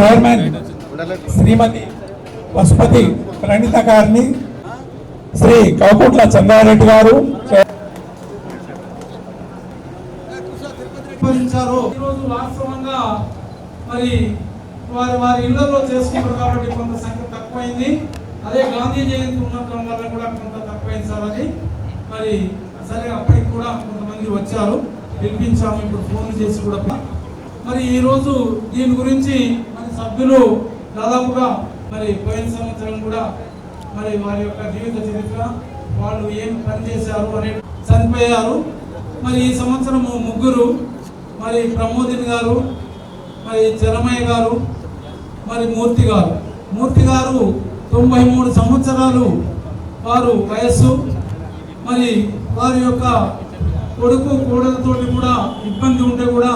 Chairman శ్రీమతి పశుపతి ప్రణీత గారిని, శ్రీ కౌకుట్ల చంద్రారెడ్డి గారు ఈరోజు వాస్తవంగా మరి వారి ఇళ్లలో చేసుకుంటారు కాబట్టి కొంత సంఖ్య తక్కువైంది. అదే గాంధీ జయంతి ఉన్నతం వల్ల కూడా కొంత తక్కువైంది సార్. అది మరి సరే అప్పటికి కూడా కొంతమంది వచ్చారు, పిలిపించాము ఇప్పుడు ఫోన్ చేసి కూడా. మరి ఈరోజు దీని గురించి మన సభ్యులు దాదాపుగా మరి పోయిన సంవత్సరం కూడా మరి వారి యొక్క జీవిత చరిత్ర, వాళ్ళు ఏం పనిచేశారు అనే చనిపోయారు. మరి ఈ సంవత్సరము ముగ్గురు, మరి ప్రమోదిని గారు, మరి జలమయ్య గారు, మరి మూర్తి గారు. మూర్తి గారు 93 సంవత్సరాలు వారు వయస్సు. మరి వారి యొక్క కొడుకు కోడలతోటి కూడా ఇబ్బంది ఉంటే కూడా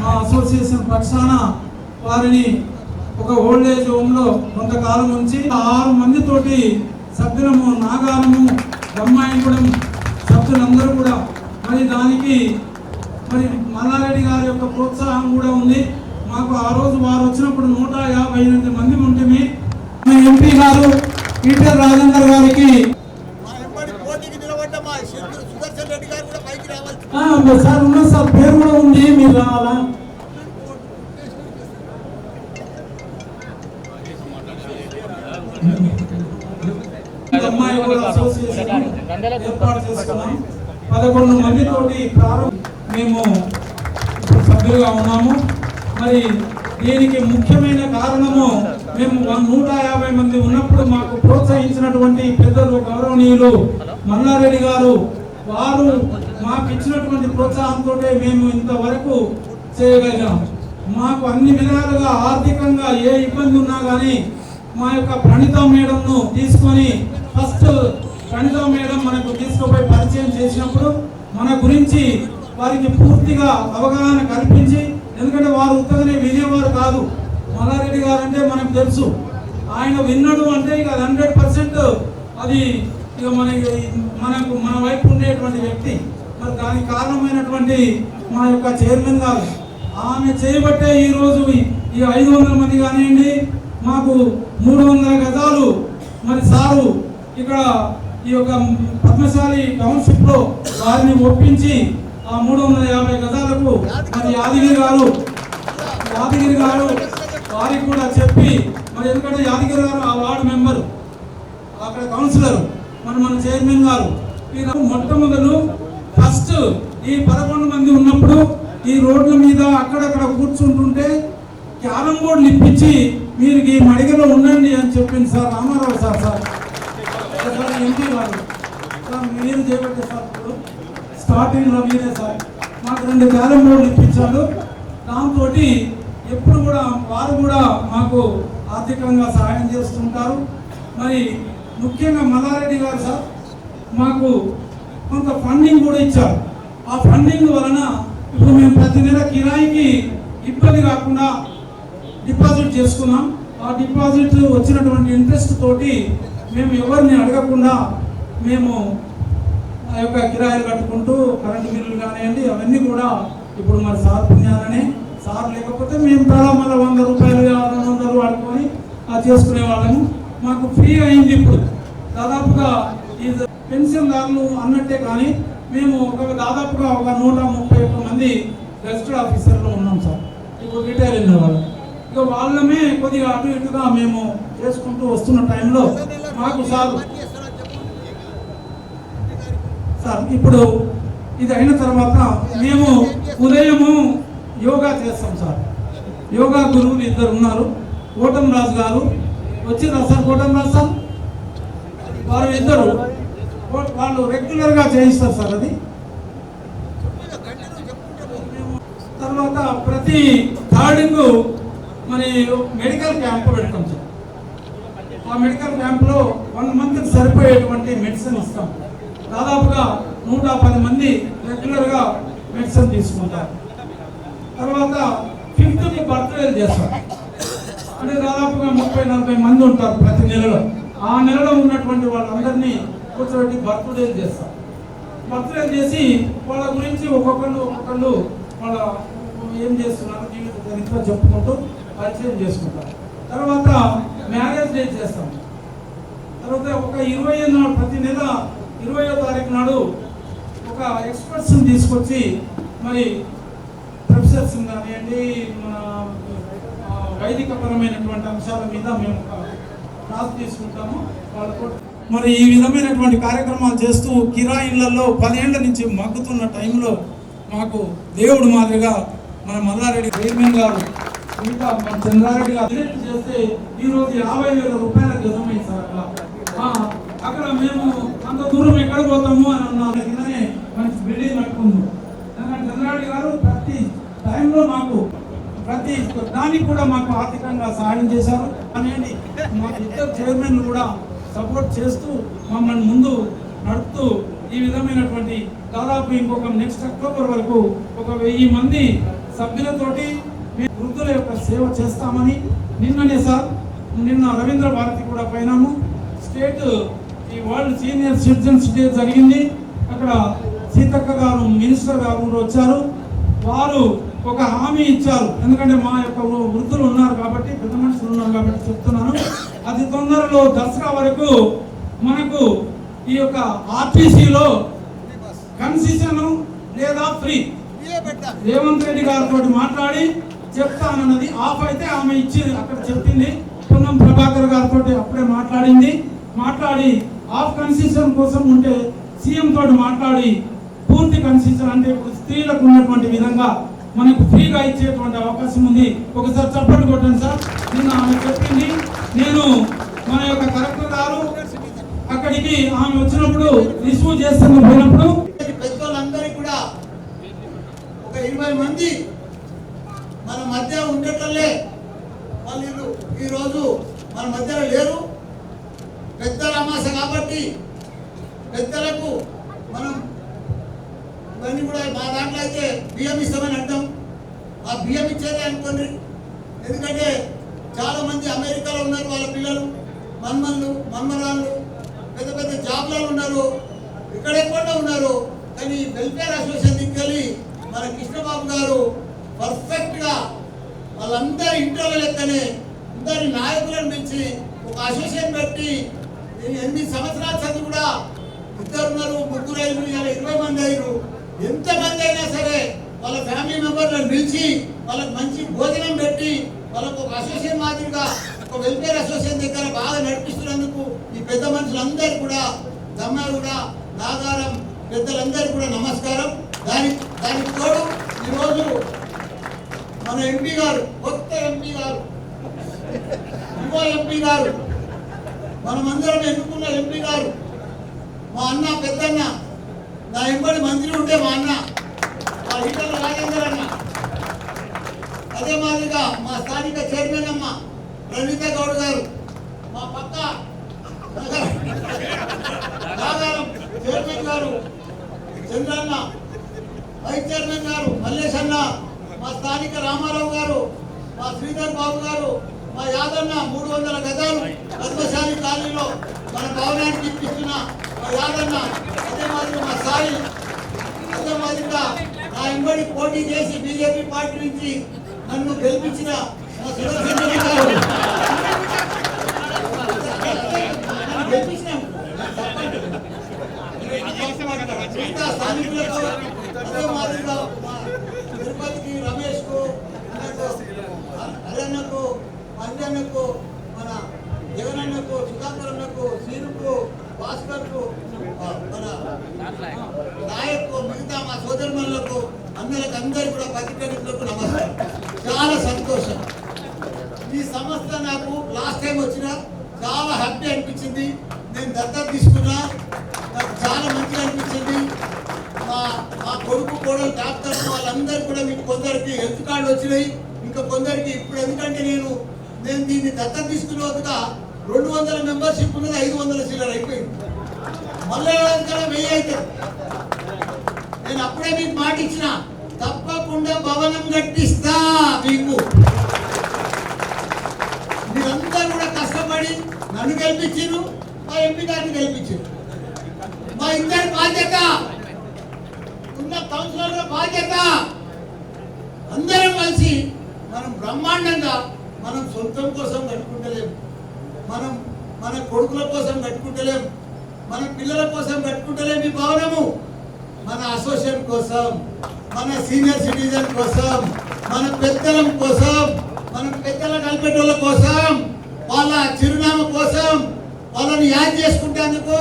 మా అసోసియేషన్ పక్షాన వారిని ఒక ఓల్డేజ్ హోమ్లో కొంతకాలం ఉంచి 6 మందితోటి సభ్యులము, నాగాలము, బ్రహ్మాయంగూడెం సభ్యులందరూ కూడా మరి దానికి మరి మల్లారెడ్డి గారి యొక్క ప్రోత్సాహం కూడా ఉంది. మాకు ఆ రోజు వారు వచ్చినప్పుడు 158 మంది ఉంటుంది. ఎంపీ గారు ఈటెల రాజేందర్ గారికి సార్ ఉన్నది సార్, పేరు కూడా ఉంది, మీరు రావాలా? అమ్మాయి కూడా అసోసియేషన్ ఏర్పాటు చేసుకున్నాం. 11 మందితోటి మేము సభ్యులుగా ఉన్నాము. మరి దీనికి ముఖ్యమైన కారణము మేము 150 మంది ఉన్నప్పుడు మాకు ప్రోత్సహించినటువంటి పెద్దలు గౌరవనీయులు మల్లారెడ్డి గారు, వారు మాకు ఇచ్చినటువంటి ప్రోత్సాహంతో మేము ఇంతవరకు చేయగలిగాం. మాకు అన్ని విధాలుగా ఆర్థికంగా ఏ ఇబ్బంది ఉన్నా కానీ మా యొక్క ప్రణీత మేడంను తీసుకొని ఫస్ట్ ప్రణీత మేడం మనకు తీసుకుపోయి పరిచయం చేసినప్పుడు మన గురించి వారికి పూర్తిగా అవగాహన కల్పించి, ఎందుకంటే వారు ఉత్తగానే వినేవారు కాదు. మల్లారెడ్డి గారు అంటే మనకు తెలుసు, ఆయన విన్నాడు అంటే ఇక 100% అది ఇక మనకు మన వైపు ఉండేటువంటి వ్యక్తి. మరి దానికి కారణమైనటువంటి మా యొక్క చైర్మన్ గారు, ఆమె చేయబట్టే ఈరోజు ఈ 500 మంది కానివ్వండి, మాకు 300 గజాలు మరి సారు ఇక్కడ ఈ యొక్క పద్మశాలి టౌన్షిప్లో వారిని ఒప్పించి ఆ 350 గజాలకు మరి యాదగిరి గారు వారికి కూడా చెప్పి, మరి ఎందుకంటే యాదగిరి గారు ఆ వార్డు మెంబరు, అక్కడ కౌన్సిలర్, మన చైర్మన్ గారు. మొట్టమొదలు ఫస్ట్ ఈ 11 మంది ఉన్నప్పుడు ఈ రోడ్ల మీద అక్కడక్కడ కూర్చుంటుంటే క్యారం బోర్డులు ఇప్పించి మీరు ఈ మడిగలో ఉండండి అని చెప్పింది సార్ రామారావు సార్ ఎంపీ గారు. సార్ మీరు చేపట్టే సార్ ఇప్పుడు స్టార్టింగ్లో మీరే సార్ మాకు 2 క్యారం బోర్డులు ఇప్పించారు. దాంతో ఎప్పుడు కూడా వారు కూడా మాకు ఆర్థికంగా సహాయం చేస్తుంటారు. మరి ముఖ్యంగా మల్లారెడ్డి గారు సార్ మాకు కొంత ఫండింగ్ కూడా ఇచ్చారు. ఆ ఫండింగ్ వలన ఇప్పుడు మేము ప్రతి నెల కిరాయికి ఇబ్బంది కాకుండా డిపాజిట్ చేసుకున్నాం. ఆ డిపాజిట్ వచ్చినటువంటి ఇంట్రెస్ట్ తోటి మేము ఎవరిని అడగకుండా మేము ఆ యొక్క కిరాయిలు కట్టుకుంటూ కరెంటు బిల్లులు కానివ్వండి అవన్నీ కూడా ఇప్పుడు మరి సార్ పుణ్యాలనే. సార్ లేకపోతే మేము మళ్ళీ 100 రూపాయలు 200 వాడుకొని చేసుకునే వాళ్ళము. మాకు ఫ్రీ అయింది. ఇప్పుడు దాదాపుగా ఈ పెన్షన్దారులు అన్నట్టే కానీ మేము దాదాపుగా 131 మంది గెస్టెడ్ ఆఫీసర్లు ఉన్నాం సార్. ఇప్పుడు రిటైర్ అయిన వాళ్ళు ఇక వాళ్ళమే కొద్దిగా అటు ఇటుగా మేము చేసుకుంటూ వస్తున్న టైంలో మాకు సార్ ఇప్పుడు ఇది అయిన తర్వాత మేము ఉదయము యోగా చేస్తాం సార్. యోగా గురువులు 2 ఉన్నారు. కోటం రాజు గారు వచ్చిందా సార్? కోటం రాజు సార్ వారు 2 వాళ్ళు రెగ్యులర్గా చేయిస్తారు సార్. అది తర్వాత ప్రతి థర్డ్కు మరి మెడికల్ క్యాంప్ పెడతాం సార్. ఆ మెడికల్ క్యాంప్లో 1 మంత్కి సరిపోయేటువంటి మెడిసిన్ ఇస్తాం. దాదాపుగా 110 మంది రెగ్యులర్గా మెడిసిన్ తీసుకుంటారు. తర్వాత 5th బర్త్డేలు చేస్తాం. అంటే దాదాపుగా 30-40 మంది ఉంటారు ప్రతి నెలలో. ఆ నెలలో ఉన్నటువంటి వాళ్ళందరినీ కూర్చోబెట్టి బర్త్డేలు చేస్తాం. బర్త్డేలు చేసి వాళ్ళ గురించి ఒక్కొక్కళ్ళు వాళ్ళ ఏం చేస్తున్నారు జీవిత చరిత్ర చెప్పుకుంటూ పరిచయం చేసుకుంటాం. తర్వాత మ్యారేజ్ డే చేస్తాం. తర్వాత ఒక 20 నాడు, ప్రతి నెల 20వ తారీఖు నాడు ఒక ఎక్స్పర్ట్స్ని తీసుకొచ్చి మరి ప్రొఫెసర్స్ కానివ్వండి, మన వైదికపరమైనటువంటి అంశాల మీద మేము ఒక క్లాస్ తీసుకుంటాము వాళ్ళతో. మరి ఈ విధమైనటువంటి కార్యక్రమాలు చేస్తూ కిరాయిళ్లలో 10 ఏళ్ల నుంచి మగ్గుతున్న టైంలో మాకు దేవుడు మాదిరిగా మన మల్లారెడ్డి చైర్మన్ గారు ఇంకా మన చంద్రారెడ్డి గారు ఎలక్ట్ చేస్తే ఈరోజు 50,000 రూపాయల గజమైంది సార్. అక్కడ మేము అంత దూరం ఎక్కడ పోతాము అని అన్నారు. కిందనే మంచి బిల్డింగ్ కట్టుకుంది. చంద్రారెడ్డి గారు ప్రతి టైంలో మాకు ప్రతి దానికి కూడా మాకు ఆర్థికంగా సహాయం చేశారు. అనేది మా ఇద్దరు చైర్మన్ కూడా సపోర్ట్ చేస్తూ మమ్మల్ని ముందు నడుపుతూ ఈ విధమైనటువంటి దాదాపు ఇంకొక నెక్స్ట్ అక్టోబర్ వరకు ఒక 1000 మంది సభ్యులతోటి మేము వృద్ధుల యొక్క సేవ చేస్తామని నిన్ననే సార్, నిన్న రవీంద్ర భారతి కూడా పోయినాము. స్టేట్ ఈ వరల్డ్ సీనియర్ సిటిజన్స్ డే జరిగింది. అక్కడ సీతక్క గారు మినిస్టర్ గారు కూడా వచ్చారు. వారు ఒక హామీ ఇచ్చారు. ఎందుకంటే మా యొక్క వృద్ధులు ఉన్నారు కాబట్టి, పెద్ద మనుషులు ఉన్నారు కాబట్టి చెప్తున్నాను. అతి తొందరలో దసరా వరకు మనకు ఈ యొక్క ఆర్టీసీలో కన్సెషన్ లేదా ఫ్రీ రేవంత్ రెడ్డి గారితో మాట్లాడి చెప్తానన్నది. ఆఫ్ అయితే ఆమె ఇచ్చి అక్కడ చెప్పింది. పొన్నం ప్రభాకర్ గారితో అప్పుడే మాట్లాడి ఆఫ్ కన్సెషన్ కోసం ఉంటే సీఎం తోటి మాట్లాడి పూర్తి కన్సెషన్ అంటే ఇప్పుడు స్త్రీలకు ఉన్నటువంటి విధంగా మనకు ఫ్రీగా ఇచ్చేటువంటి అవకాశం ఉంది. ఒకసారి చప్పట్లు కొట్టండి సార్. నిన్న ఆమె చెప్పింది. నేను మన యొక్క కలెక్టర్ గారు అక్కడికి ఆమె వచ్చినప్పుడు రిసీవ్ చేస్తాను పోయినప్పుడు పెద్దలందరికీ కూడా ఒక 20 మంది మన మధ్య ఉండేటల్లే వాళ్ళు ఈరోజు మన మధ్యలో లేరు. పెద్దల అమాస కాబట్టి పెద్దలకు మనం ఇవన్నీ కూడా మా దాంట్లో అయితే బియ్యం ఇస్తామని అంటాం. ఆ బియ్యం ఇచ్చేదే అనుకోండి. ఎందుకంటే చాలా మంది అమెరికాలో ఉన్నారు, వాళ్ళ పిల్లలు మన్మరాళ్ళు పెద్ద పెద్ద జాబ్లలో ఉన్నారు, ఇక్కడెక్కడ ఉన్నారు. కానీ వెల్ఫేర్ అసోసియేషన్ దిగ్గలి మన కృష్ణబాబు గారు పర్ఫెక్ట్గా వాళ్ళందరి ఇంట్లో లెక్కనే అందరి నాయకులను పిలిచి ఒక అసోసియేషన్ పెట్టి 8 సంవత్సరాల చదువు కూడా 2 ఉన్నారు, 3 5 ఇలా 20 మంది అయ్యారు. ఎంతమంది అయినా సరే వాళ్ళ ఫ్యామిలీ మెంబర్లను పిలిచి వాళ్ళకి మంచి భోజనం పెట్టి వాళ్ళకు ఒక అసోసియేషన్ మాదిరిగా ఒక వెల్ఫేర్ అసోసియేషన్ దగ్గర బాగా నడిపిస్తున్నందుకు ఈ పెద్ద మనుషులందరూ కూడా దమ్మాగూడ నాగారం పెద్దలందరూ కూడా నమస్కారం. దానికి తోడు ఈరోజు మన ఎంపీ గారు, కొత్త ఎంపీ గారు, యువ ఎంపీ గారు, మనమందరం ఎన్నుకున్న ఎంపీ గారు, మా అన్న పెద్దన్న, నా ఎంబడి మంత్రి ఉంటే మా అన్న మా ఈటల రాజేందర్ అన్న, అదే మాదిరిగా మా స్థానిక చైర్మన్ అమ్మ ప్రణీత గౌడ్ గారు, మా పక్క నాగారం చైర్మన్ గారు చంద్రన్న, వైస్ చైర్మన్ గారు మల్లేష్ అన్న, మా స్థానిక రామారావు గారు, మా శ్రీధర్ బాబు గారు, మా యాదన్న 300 గజాలు పద్మశాలి కాలనీలో మన భవనానికి ఇప్పిస్తున్న మా యాదన్న, అదే మాదిరిగా మా సాయి, అదే మాదిరిగా నా ఇంబడి పోటీ చేసి బీజేపీ పార్టీ నుంచి నన్ను గెలిపించిన మా సుదర్శన్ రెడ్డి గారు గెలిపించినాం. మిగతా స్థానికులకు అదే మాదిరిగా తిరుపతికి రమేష్కు, హరియన్నకు, అంజన్నకు, మన జగనన్నకు, సుధాకరన్నకు, సీనుకు, భాస్కర్కు, మన నాయకు, మిగతా మా సోదరులకు అందరికి కూడా పత్రికలకు నమస్కారం. చాలా సంతోషం. ఈ సంస్థ నాకు లాస్ట్ టైం వచ్చిన చాలా హ్యాపీ అనిపించింది. నేను దత్తత తీసుకున్నా, నాకు చాలా మంచిగా అనిపించింది. మా కొడుకు కోడలు డాక్టర్ వాళ్ళందరూ కూడా మీకు కొందరికి హెల్త్ కార్డు వచ్చినాయి, ఇంకా కొందరికి ఇప్పుడు ఎందుకంటే నేను దీన్ని దత్తత తీసుకున్నట్టుగా 200 మెంబర్షిప్ ఉన్నది 500 చిల్లర అయిపోయింది. మళ్ళీ 1000 అవుతుంది. నేను అప్పుడే మీకు మాట ఇచ్చిన, తప్పకుండా భవనం కట్టిస్తా. మీకు మీరందరూ కూడా కష్టపడి నన్ను గెలిపించారు, మా ఎంపీ గారిని గెలిపించారు. మా ఇద్దరి బాధ్యత, ఉన్న కౌన్సిలర్ల బాధ్యత, అందరం కలిసి మనం బ్రహ్మాండంగా మనం సొంతం కోసం కట్టుకుంటలేం, మనం మన కొడుకుల కోసం కట్టుకుంటలేం, మన పిల్లల కోసం కట్టుకుంటలేం ఈ భవనము. మన అసోసియేషన్ కోసం, మన సీనియర్ సిటిజన్ కోసం, మన పెద్దల కోసం, మన పెద్దల కల్పెట్టోళ్ళ కోసం, వాళ్ళ చిరునామా కోసం, వాళ్ళని యాద్ చేసుకుంటేందుకు,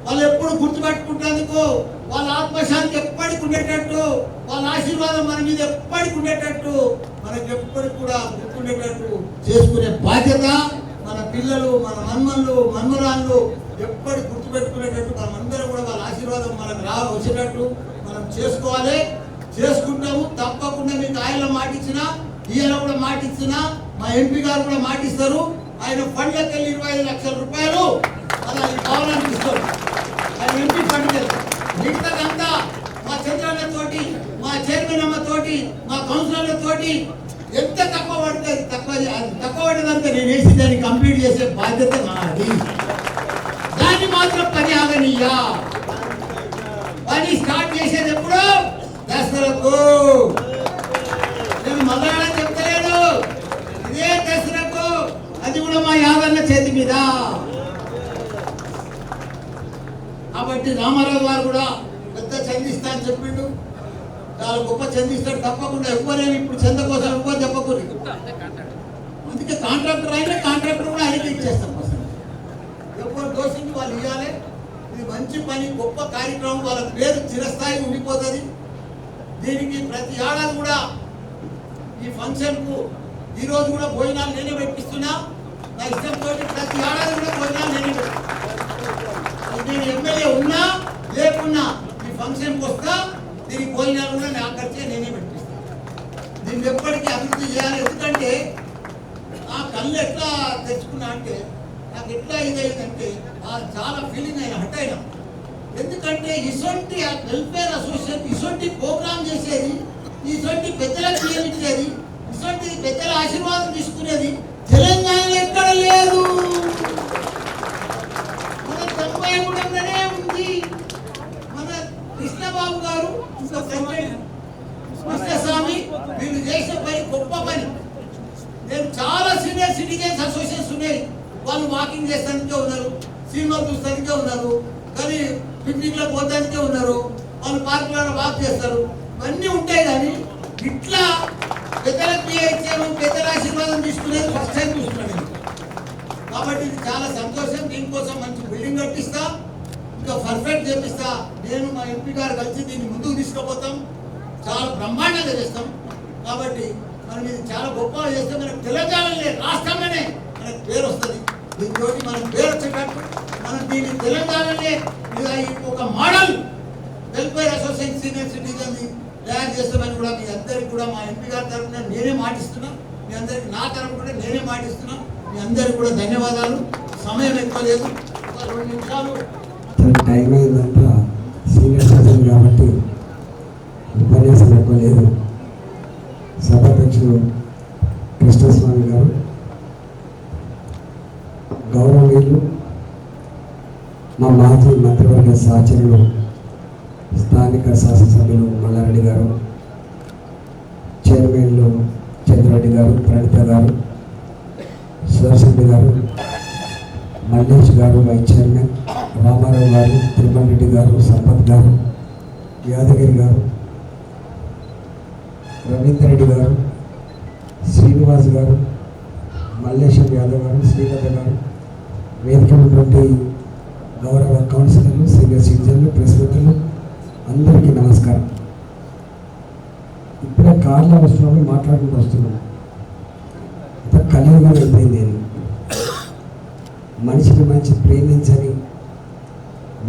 వాళ్ళు ఎప్పుడు గుర్తుపెట్టుకుంటేందుకు, వాళ్ళ ఆత్మశాంతి ఎప్పటికి ఉండేటట్టు, వాళ్ళ ఆశీర్వాదం మన మీద ఎప్పటికి ఉండేటట్టు, మనకి ఎప్పటికి కూడా గుర్తుండేటట్టు చేసుకునే బాధ్యత మన పిల్లలు, మన మన్మరాళ్ళు ఎప్పటికి గుర్తుపెట్టుకునేటట్టు మనమందరం కూడా వాళ్ళ ఆశీర్వాదం మనకు వచ్చేటట్టు మనం చేసుకోవాలి. చేసుకుంటాము. తప్పకుండా మీకు ఆయన మాట ఇచ్చినా, ఈయన కూడా మాట ఇచ్చినా, మా ఎంపీ గారు కూడా మాట ఇస్తారు. ఆయన ఫండ్లకు వెళ్ళి 25 లక్షల రూపాయలు అలా ఈ భవనానికి ఇస్తారు. ఆయన ఎంపీ ఫండ్కి వెళ్ళి మిగతాదంతా మా చంద్రాలతోటి, మా చైర్మన్ అమ్మతోటి, మా కౌన్సిలర్లతోటి ఎంత తక్కువ పడితే తక్కువ పడినంత నేను వేసి దాన్ని కంప్లీట్ చేసే బాధ్యత నాది. దాన్ని మాత్రం పని ఆగనీయ. పని స్టార్ట్ చేసేది ఎప్పుడు? దసరకు. నేను మలయాళం చెప్తలేను, ఇదే దసరకు. అది కూడా మా యాదన్న చేతి మీద. కాబట్టి రామారావు గారు కూడా పెద్ద చందిస్తా అని చెప్పిండు. చాలా గొప్ప చందిస్తాడు. తప్పకుండా ఎవ్వరేమి ఇప్పుడు చంద కోసం ఎవ్వరు చెప్పకూడదు. అందుకే కాంట్రాక్టర్ అయినా కాంట్రాక్టర్ కూడా ఆయనకి ఇచ్చేస్తాం. ఎవరు దోషించి వాళ్ళు ఇవ్వాలి. ఇది మంచి పని, గొప్ప కార్యక్రమం. వాళ్ళ పేరు చిరస్థాయి ఉండిపోతుంది. దీనికి ప్రతి ఏడాది కూడా ఈ ఫంక్షన్కు ఈరోజు కూడా భోజనాలు నేనే పెట్టిస్తున్నా. నా ఇష్టంతో ప్రతి ఏడాది కూడా భోజనాలు నేనే పెట్టిస్తున్నా. నేను ఎమ్మెల్యే ఉన్నా లేకున్నా ఈ ఫంక్షన్కి వస్తా. దీనికి భోజనాలు కూడా నా ఖర్చే నేనే పెట్టిస్తాను. దీన్ని ఎప్పటికీ అభివృద్ధి చేయాలి. ఎందుకంటే ఆ కళ్ళు ఎట్లా తెచ్చుకున్నా అంటే, నాకు ఎట్లా ఇదైందంటే చాలా ఫీలింగ్ అయినా హట్ అయినా. ఎందుకంటే ఇటువంటి వెల్ఫేర్ అసోసియేషన్ ఇటువంటి ప్రోగ్రామ్ చేసేది, ఇటువంటి పెద్దలకు నియమించేది, ఇటువంటి పెద్దల ఆశీర్వాదం తీసుకునేది తెలంగాణలో ఎక్కడ లేదు. మన తొంభైగూడెంలోనే ఉంది. మన కృష్ణబాబు గారు, కృష్ణస్వామి, వీళ్ళు చేసే పని గొప్ప పని. నేను చాలా సీనియర్ సిటిజన్స్ అసోసియేషన్స్ ఉన్నాయి. వాళ్ళు వాకింగ్ చేస్తానికే ఉన్నారు, సినిమాలు చూస్తానికే ఉన్నారు, కానీ పిక్నిక్లో పోతానికే ఉన్నారు, వాళ్ళు పార్కులలో వాక్ చేస్తారు. ఇవన్నీ ఉంటాయి. కానీ ఇట్లా పెద్దలకు ఇచ్చాను, పెద్దల ఆశీర్వాదం తీసుకునేది ఫస్ట్ టైం చూస్తున్నాను. కాబట్టి ఇది చాలా సంతోషం. దీనికోసం మంచి బిల్డింగ్ కట్టిస్తా, ఇంకా పర్ఫెక్ట్ చేపిస్తా. నేను మా ఎంపీ గారు కలిసి దీన్ని ముందుకు తీసుకుపోతాం. చాలా బ్రహ్మాండంగా చేస్తాం. కాబట్టి మనం ఇది చాలా గొప్పగా చేస్తే మనకు తెలంగాణలో రాష్ట్రంలోనే మనకు పేరు వస్తుంది. దీంతో మనకు పేరు వచ్చేటట్టు మనం దీన్ని తెలంగాణలో ఒక model welfare association senior citizen తయారు చేస్తామని కూడా మీ అందరికి కూడా మా ఎంపీ గారి తరఫున నేనే మాటిస్తున్నా. మీ అందరికి నా తరఫున కూడా నేనే మాటిస్తున్నా. మీ అందరికి కూడా ధన్యవాదాలు. సమయం ఎక్కువ లేదు, ఒక 2 నిమిషాలు టైం అయిందంతా. సీనియర్ సిటిజన్ కాబట్టి ఉపన్యాసం ఎక్కువ లేదు. సభాధ్యక్షుడు కృష్ణస్వామి గారు, గౌరవనీయులు మా మాజీ మంత్రివర్గ సహచరులు స్థానిక శాసనసభ్యులు మల్లారెడ్డి గారు, చైర్మన్లు చంద్రరెడ్డి గారు, ప్రణిత గారు, సుదర్శన్ గారు, మల్లేష్ గారు, వైస్ చైర్మన్ రామారావు గారు, తిరుమల రెడ్డి గారు, సంపత్ గారు, యాదగిరి గారు, రవీందర్ రెడ్డి గారు, శ్రీనివాస్ గారు, మల్లేశం యాదవ్ గారు, శ్రీలత గారు, వేదిక ఉన్నటువంటి గౌరవ కౌన్సిలర్లు, సీనియర్ సిటిజన్లు, ప్రెస్ మిత్రులు అందరికీ నమస్కారం. ఇప్పుడే కార్లో వస్తున్నప్పుడు మాట్లాడుకుంటూ వస్తున్నాను. అంత కలియుగం అయిపోయింది. నేను మనిషిని మనిషి ప్రేమించని,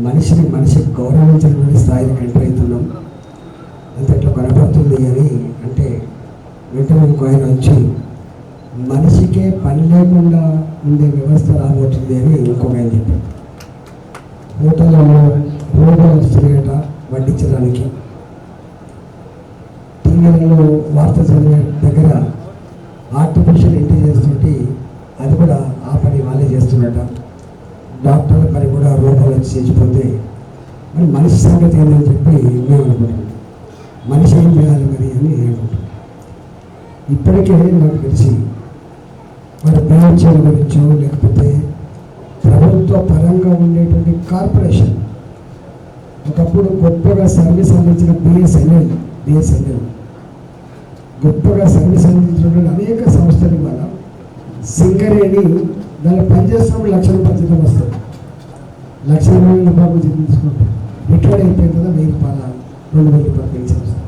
మనిషి గౌరవించని స్థాయికి ఎంటర్ అవుతున్నాం. అంత ఇట్లా కనపడుతుంది అని అంటే వెంటనే ఇంకో ఆయన వచ్చి మనిషికే పని లేకుండా ఉండే వ్యవస్థ రాబోతుంది అని ఇంకొక ఆయన చెప్పారు. హోటల్లో రోడ్లు వస్తున్నాయట వడ్డించడానికి. టీవీలలో వార్త చదివే దగ్గర ఆర్టిఫిషియల్ ఇంటెలిజెన్స్ తోటి అది కూడా ఆ పని వాళ్ళే చేస్తున్నట. డాక్టర్ల పని కూడా రోగాలు వచ్చి చేసిపోతే మరి మనిషి సంగతి ఏంటని చెప్పి మేము అనుకుంటున్నాం. మనిషి ఏం చేయాలి మరి అని అనుకుంటున్నాం. ఇప్పటికే నాకు తెలిసి మరి బిహెచ్ఎల్ గురించో లేకపోతే ప్రభుత్వ పరంగా ఉండేటువంటి కార్పొరేషన్, ఒకప్పుడు గొప్పగా సర్వీస్ అందించిన బిఎస్ఎన్ఎల్ గొప్పగా సర్వీస్ అందించినటువంటి అనేక సంస్థలు వల్ల సింగరేణి దాన్ని పనిచేస్తున్నప్పుడు 1,00,000 రూపాయలు జీతం వస్తుంది. 1,20,000 రూపాయలు జీతం తీసుకుంటాం. రిటైర్డ్ అయిపోయిన కదా 1,000 రూపాయలు 2,000 రూపాయలు పెన్షన్ వస్తుంది.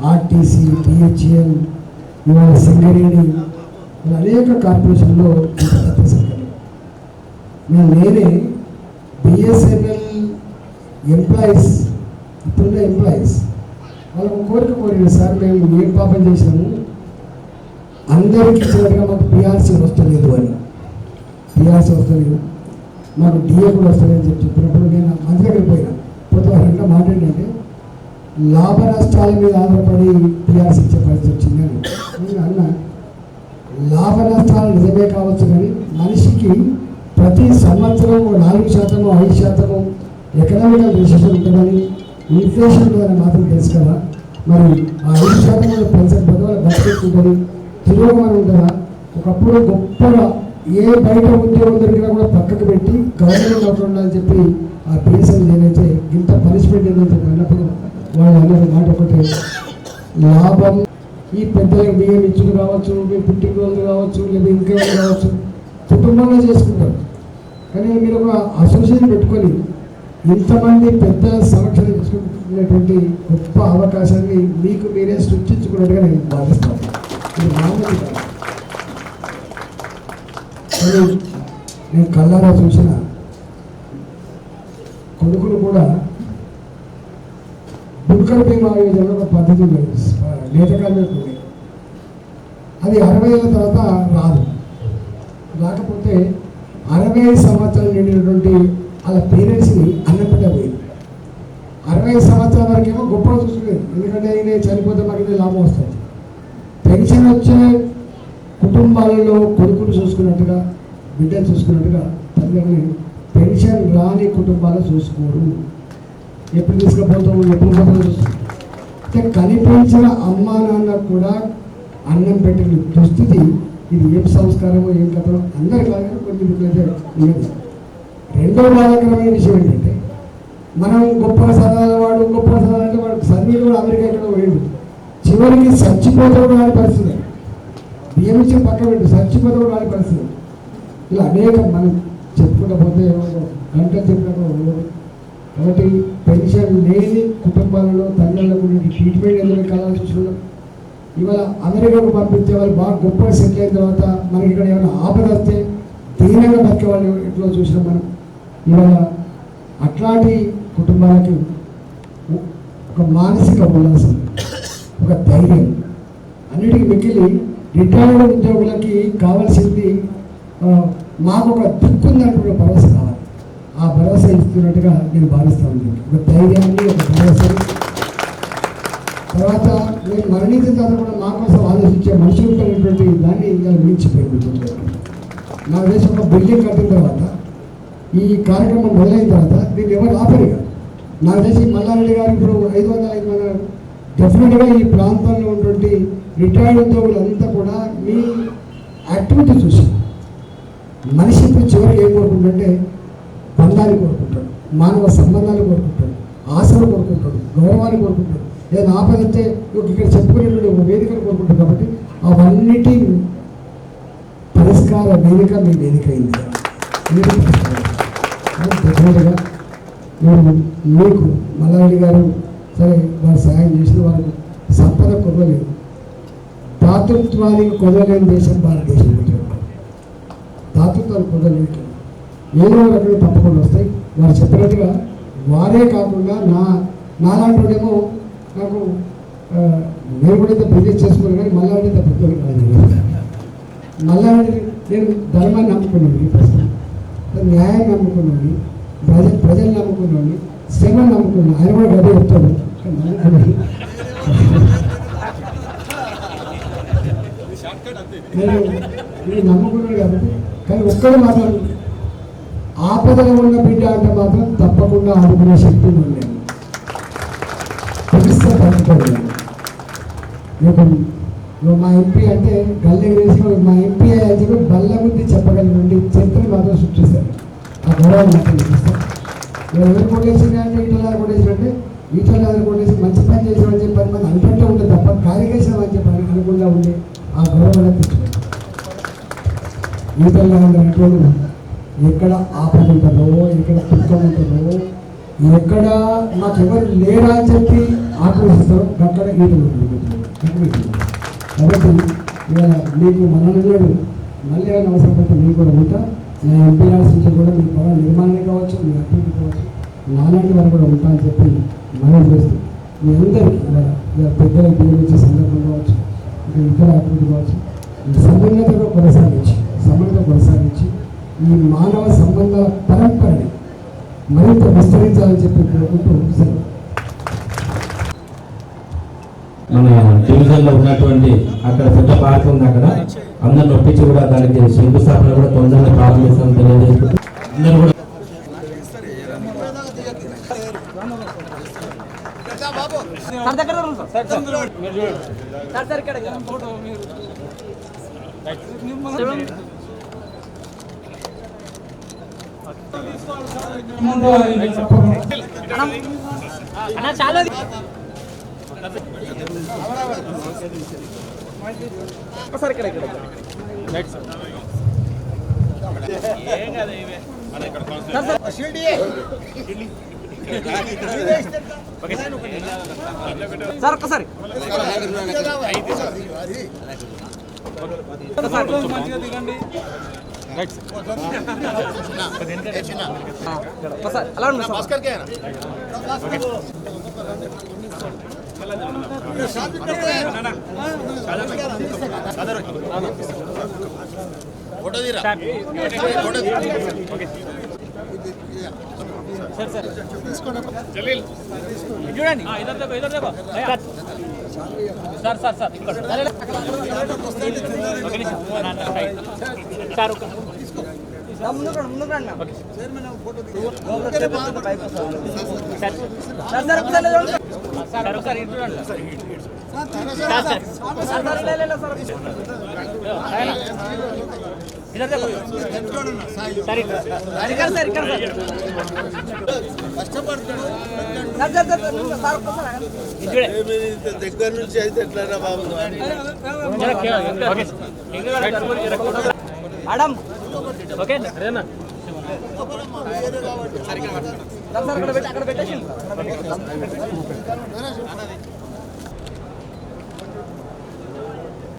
ఆర్టీసీ, బిహెచ్ఎల్, ఇవాళ సింగరేణి, అనేక కార్పొరేషన్లో నేనే బిఎస్ఎన్ఎల్ ఎంప్లాయీస్, ఇప్పుడున్న ఎంప్లాయీస్ వాళ్ళకు కోరిన సార్ మేము ఏం పాపం చేసినాము, అందరికీ ఇచ్చినట్టుగా మాకు పిఆర్సీ వస్తలేదు అని, పిఆర్సీ వస్తలేదు, మాకు డిఏ కూడా వస్తలేదని చెప్పినప్పుడు నేను మంత్రి దగ్గరికి పోతే వారంతా మాట్లాడిందంటే లాభ నష్టాల మీద ఆధారపడి పిఆర్సీ ఇచ్చే పరిస్థితి వచ్చిందని. నేను అన్న లాభ నష్టాలు నిజమే కావచ్చు, కానీ మనిషికి ప్రతి సంవత్సరం 4%, 5% ఎకనామికల్ రిసెషన్ ఉంటుందని, ఇన్ఫ్లేషన్ ఉంటుందని మాత్రం తెలుసు కదా. మరి ఆ 5% పెన్షన్ బదులు బడ్జెట్ ఉంటుంది, తిరోగమనం ఉంటుందా? ఒకప్పుడు గొప్పగా ఏ బయట ఉద్యోగం దొరికినా కూడా పక్కకు పెట్టి గవర్నమెంట్ అవుట్ ఉండాలని చెప్పి ఆ పిఎస్ఎల్ ఏదైతే ఇంత పనిష్మెంట్ ఏదైతే అన్నప్పుడు వాళ్ళు అన్నది మాట ఒకటే, లాభం ఈ పెద్దలకు బియ్యం ఇచ్చుడు కావచ్చు, మీ పుట్టిన రోజులు కావచ్చు, లేదా ఇంకేమైనా కావచ్చు, కుటుంబంలో చేసుకుంటారు. కానీ మీరు ఒక అసోసియేషన్ పెట్టుకొని ఇంతమంది పెద్దల సమక్షం చేసుకునేటువంటి గొప్ప అవకాశాన్ని మీకు మీరే సృష్టించుకున్నట్టుగా నేను భావిస్తాను. ఇది మామూలు కాదు. కానీ నేను కళ్ళారా చూసిన కొడుకులు కూడా బుల్కర్ బీమా యోజన ఒక పద్ధతి ఉండేది, నేతకాలమే కూడా. అది 60 ఏళ్ళ తర్వాత రాదు. రాకపోతే 65 సంవత్సరాలు నిండినటువంటి వాళ్ళ పేరెంట్స్ని అన్నపెట్టబోయింది. 65 సంవత్సరాల వరకేమో గొప్పగా చూసుకునేది, ఎందుకంటే ఆయన చనిపోతే మాకు లాభం వస్తుంది. పెన్షన్ వచ్చే కుటుంబాలలో కొడుకులు చూసుకున్నట్టుగా, బిడ్డలు చూసుకున్నట్టుగా తల్లిని పెన్షన్ రాని కుటుంబాలు చూసుకోరు. ఎప్పుడు తీసుకుపోతాము, ఎప్పుడు పోతామో చూస్తాం. అంటే కనిపించిన అమ్మా నాన్న కూడా అన్నం పెట్టిన దుస్థితి. ఇది ఏం సంస్కారమో ఏం కథలో అందరి కాదు, కొన్ని అయితే ఉన్నది. రెండో బాధాకరమైన విషయం ఏంటంటే, మనం గొప్ప చదవాడు అంటే వాడు చదివి కూడా అమెరికా ఎక్కడ పోయాడు, చివరికి చచ్చిపోతే కూడా రాని పరిస్థితి. బియ్యం ఇచ్చి పక్క పెట్టి చచ్చిపోతే కూడా రాని పరిస్థితి. ఇలా అనేక మనం చెప్పుకుంటూ పోతే గంటలు చెప్పినట్టు. కాబట్టి పెన్షన్ లేని కుటుంబాలలో తల్లులకు ట్రీట్మెంట్ ఎందుకు కావాల్సి చూస్తున్నాం. ఇవాళ అమెరికాకు పంపించే వాళ్ళు బాగా గొప్పగా సెటిల్ అయిన తర్వాత మనకి ఇక్కడ ఏమైనా ఆపద వస్తే దీనంగా బతికే వాళ్ళు ఎట్లా చూసినాం మనం. ఇవాళ అట్లాంటి కుటుంబాలకి ఒక మానసిక ఉల్లాసం, ఒక ధైర్యం, అన్నిటికీ మిగిలి రిటైర్డ్ ఉద్యోగులకి కావాల్సింది మాకు ఒక దిక్కుందంటే భరోసా కావాలి. ఆ భరోసా ఇస్తున్నట్టుగా నేను భావిస్తాను. ఒక ధైర్యాన్ని, ఒక భరోసా. తర్వాత నేను మరణించిన తర్వాత కూడా మా కోసం ఆలోచించే మనుషులు కలిగినటువంటి దాన్ని ఇంకా మించిపోయింది. నా దేశం ఒక బిల్డింగ్ కట్టిన తర్వాత, ఈ కార్యక్రమం మొదలైన తర్వాత దీన్ని ఎవరు ఆపరు. నాకు తెలిసి మల్లారెడ్డి గారు ఇప్పుడు 500 డెఫినెట్గా ఈ ప్రాంతంలో ఉన్నటువంటి రిటైర్డ్ ఉద్యోగులంతా కూడా మీ యాక్టివిటీ చూసి మనిషి ఇప్పుడు చివరికి ఏం కోరుకుంటుంటే బంధాన్ని కోరుకుంటాడు, మానవ సంబంధాలు కోరుకుంటాడు, ఆశలు కోరుకుంటాడు, గౌరవాన్ని కోరుకుంటాడు. ఏదైనా ఆపదంటే ఇక్కడ చెప్పుకునేటువంటి ఒక వేదికను కోరుకుంటాడు. కాబట్టి అవన్నిటి పరిష్కార వేదిక మీ వేదిక అయింది. డెఫినెట్గా నేను మీకు మల్లారెడ్డి గారు సరే వారు సహాయం చేసిన వారికి సంపద కొదవలేదు, దాతృత్వానికి కొదవలేని దేశం భారతదేశం. దాతృత్వానికి కొదవలేదు, ఏదో రకంగా తప్పకుండా వస్తాయి. వారు చెప్పినట్టుగా వారే కాకుండా నాలాంటి వాడేమో నాకు నేను కూడా ఇంత బిజినెస్ చేసుకున్నాను, కానీ మల్లారెడ్డి ఇంత పెద్దోడు కాదు. మల్లారెడ్డి నేను ధర్మాన్ని నమ్ముకున్నాను, ఈ ప్రశ్న న్యాయాన్ని నమ్ముకున్నాను, ప్రజలు నమ్ముకున్నాను, శ్రమను నమ్ముకున్నాను. ఆయన కూడా గదే చెప్తాడు. నేను నమ్ముకున్నాను కాబట్టి. కానీ ఒక్కడే మాట్లాడు, ఆపదలో ఉన్న బిడ్డ అంటే మాత్రం తప్పకుండా ఆదుకునే శక్తి ఉండేది. పిలిస్తే పట్టుకోలేదు. మీకు ఇగో మా ఎంపీ అంటే గల్లె వేసి మా ఎంపీ అయితే బల్ల గురించి చెప్పగలిగినండి చరిత్రను మాత్రం సృష్టిస్తారు. ఆ గౌరవం మాత్రం చూపిస్తారు. ఎవరు కొట్టేసింది అంటే ఈటల కొట్టేసినట్టే ఈటల కొట్టేసి మంచి పని చేసామని చెప్పి 10 మంది అనుకుంటూ ఉంటుంది తప్ప కార్యకేశామని చెప్పి అనుకుండా ఉండి ఆ గౌరవాన్ని తెచ్చుకుంటారు. ఈటల అనేటువంటి ఎక్కడ ఆపద ఉంటుందో, ఎక్కడ దుఃఖం ఉంటుందో, ఎక్కడ మాకెవరు లేరా అని చెప్పి ఆక్రోశిస్తారో అక్కడ ఈటలు ఉంటుంది. కాబట్టి ఇవాళ మీకు మనలో మళ్ళీ ఏమైనా అవసరం పడితే మీకు కూడా ఉంటా. నా ఎంపీఆర్స్ నుంచి కూడా మీ భవన నిర్మాణానికి కావచ్చు, మీ అభివృద్ధి కావచ్చు, నాలాంటి వారు కూడా ఉంటా అని చెప్పి మనం చేస్తూ మీ అందరికీ ఇవాళ పెద్దల ఉపయోగించే సందర్భం కావచ్చు, ఇంకా ఇతర అభివృద్ధి కావచ్చు, సమన్వయతగా కొనసాగించి ఈ మానవ సంబంధాల పరంపరని మరింత విస్తరించాలని చెప్పి కోరుకుంటూ సెలవు. మన డివిజన్లో ఉన్నటువంటి అక్కడ పెద్ద పార్క్ ఉంది, అక్కడ అందరిని ఒప్పించి కూడా దానికి శంకుస్థాపన కూడా తొందరగా ప్రారంభిస్తామని తెలియజేసుకుంటూ అందరూ కూడా చాలా సార్ ఇక్కడ సార్ ఒక్కసారి మంచిగా దిగండి. అలా ఉంది ఫోటో తీరా చూడండి సార్ సార్ సార్ దగ్గర నుంచి అయితే ఎట్లా బాబు మేడం ఓకే అక్కడ పెట్టేసి